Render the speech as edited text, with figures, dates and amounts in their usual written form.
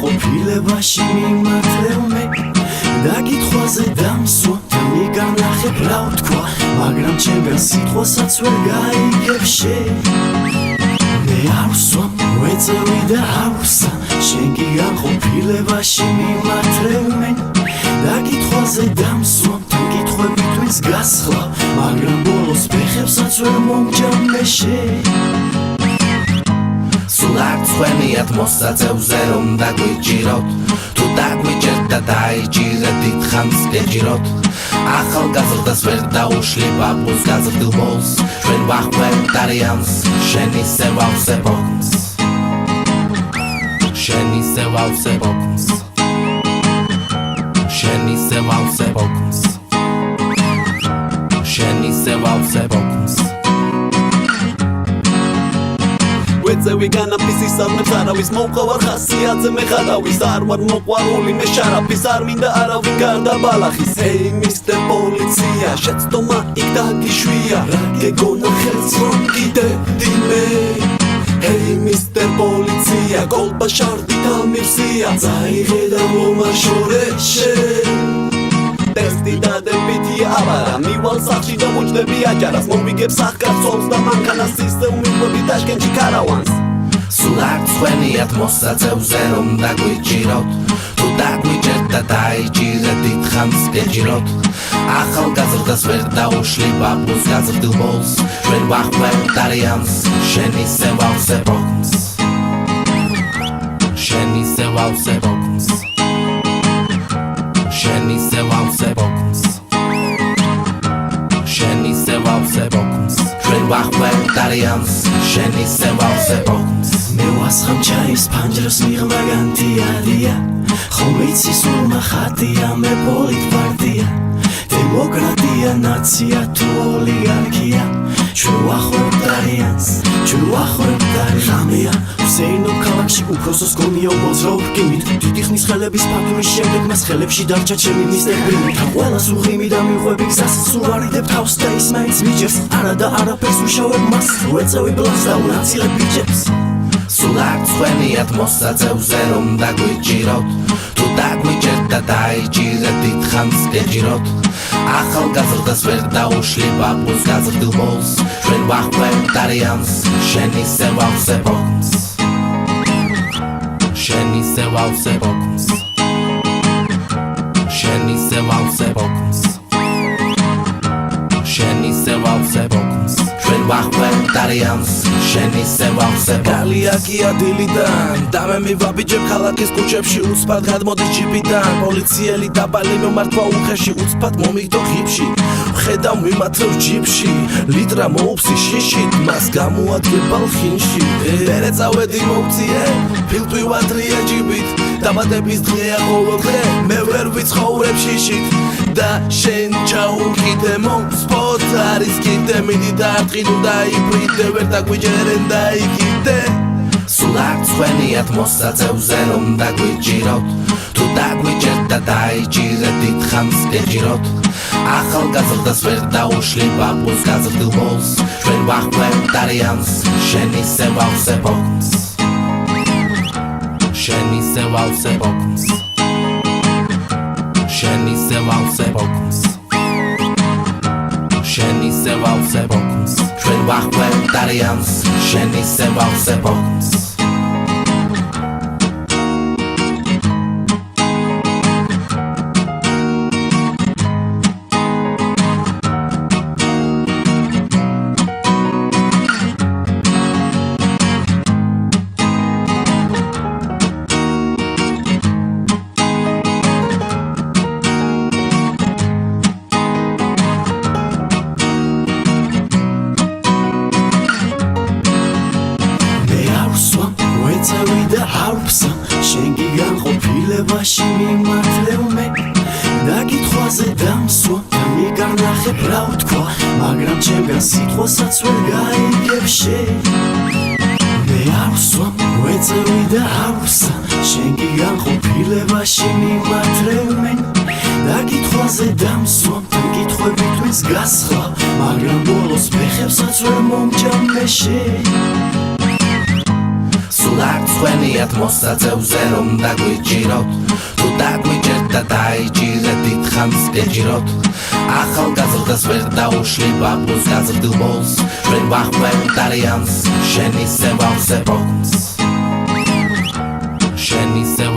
Ყოფილებაში მიმართლევ დაკითხვაზე დამსვა და მიგანახებ რა ვთქვა მაგრამ ჩემგან სიტყვასაც ვერ გაიგებ მე არ ვსვამ ვეწევი და არ ვსა შენ გიგან ყოფილებაში მიმართლევ დაკითხვაზე დამსვა და კითხვებისთვის გასხლა მაგრამ ბოლოს ფეხებსაც ვერ მომჯამე Sulak tweniat მოსაწევზე რომ დაგვიჭიროთ თუ დაგვიჭერთ და დაიჭირეთ დიდხანს გეჭიროთ ახალგაზრდას ვერ დაუშლი ბაბუს გაზრდილ ბოლს ჩვენ ვახვევთ არიანს შენ ისე ვავსებ ოქს შენ ისე ვავსებ ოქს შენ ისე ვავსებ ოქს შენ ისე ვავსებ ოქს ვეწევი განაფისის არნებს არავის მოვყავარ ხასიათზე მე ხარავის არ ვარ მოყვარული მე შარაფის არ მინდა არავინ გარდა ბალახის ჰეი მისტერ პოლიცია შეცდომა იქ დაგიშვია რა გეგონა ხელს რომ გიდებდი მე ჰეი მისტერ პოლიცია კოლბა შარდი დამირსია წაიღე და მომაშორე ტესტი დადებითია აბარა მივალ სახში და მოჭდები აჯარას მომიგებ სახკაცობს და მანქანას ისე უმიყვები ტაშკენტში ქარავანს სულ არ წვენიათ მოსაწევზე რომ დაგვიჭიროთ თუ დაგვიჭერთ და დაიჭირეთ დიდხანს გეჭიროთ ახალგაზრდას ვერ დაუშლი ბაბუს გაზრდილ ბოლს ჩვენ ვახვევთ არიანს შენ ისე ვავსებ ოქს შენ ისე ვავსებ ოქს შენ ისე ვავსებ ოქს შენ ისე ვავსებ ოქს ჩვენ ვახვევთ არიანს შენ ისე ვავსებ ოქს მე ვასხამ ჩაის ფანჯრას მიღმა განთიადია ხომ იცი სულმა ხატია მე პოლიტპარტია დემოკრატია ნაცია თუ ოლიგარქია ჩვენ ვახვევთ არიანს ჩვენ ვახვევთ რამეა უსეინო ქალაქში უფროსოს გონია უბრალოდ რკინით დიდი ხნის ხელების ფაქტურის შემდეგ მას ხელებში დარჩა ჩემი მისტერი ყველას უღიმი და მიყვები გზას სუვარიდებ თავს და ის მაინც მიჯერს არა და არაფერს უშავებ მას ვეწევი ბლას და უნაცილებ ბიჭებს სულ არ წვენიათ მოსაწევზე რომ დაგვიჭიროთ თუ დაგვიჭერთ და დაიჭირეთ დიდხანს გეჭიროთ ახალგაზრდას ვერ დაუშლი ბაბუს გაზრდილ ბოლს ჩვენ ვახვევთ არიანს შენ ისე ვავსებ ოქს შენ ისე ვავსებ ოქს შენ ისე ვავსებ ოქს შენ ისე ვავსებ ოქს ჩვენ ვახვევთ არიანს შენ ისე ვავსებ გალია კია დილიდან და მე მივაბიჯებ ქალაქის კუჩებში უცბად გადმოდის ჯიპიდან პოლიციელი დაბალი მომართვა უხეში უცბად მომიგდო ღიბში ვხედავ მიმართევ ჯიპში ლიტრა მოუფსი შიშით მას გამოადგებ ბალხინში ვერე წავედი მოვწიე ფილტვი ვადრია ჯიბით დაბადების დღეა ყოველ დღე მე ვერ ვიცხოვრებ შიშით და შენ ჩაუკიდე მომსპოთ არის კიდე მიდი დაარტყიდო და იფრიდე ვერ დაგვიჯერენ და იქიდე სულ არ წვენიათ მოსაწევზე რომ დაგვიჭიროთ თუ დაგვიჭერთ და დაიჭირეთ დიდხანს გეჭიროთ ახალგაზრდას ვერ დაუშლი ბაბუს გაზრდილ ბოლს ჩვენ ვახვევთ არიანს შენ ისე ვავსებ ოქს შენ ისე ვავსებ ოქს შენ ისე ვავსებ ოქს შენ ისე ვავსებ ოქს ჩვენ ვახვევთ არიანს შენ ისე ვავსებ ოქს შენ გიგან ყოფილებაში მიმართლევ მე დაკითხვაზე დამსვა და მიგარნახებ რა ვთქვა მაგრამ ჩემგან სიტყვასაც ვერ გაიგებ შენ მე ავსვამ ვეწევი და ავსა შენ კი განყოფილებაში მიმართრევენ დაკითხვაზე დამსვამ კითხვებით ვის გასხლა მაგრამ ბოლოს ფეხებსაც ვერ მომჭამე შენ სულ არ წვენიათ მოსაწევზე რომ დაგვიჭიროთ თუ დაგვიჭერთ და დაიჭირეთ დიდხანს გეჭიროთ ახალგაზრდას ვერ დაუშლი ბაბუს გაზრდილ ბოლს ჩვენ ვახმევთ არიანს შენ ისე ვავსებოთ შენ ისე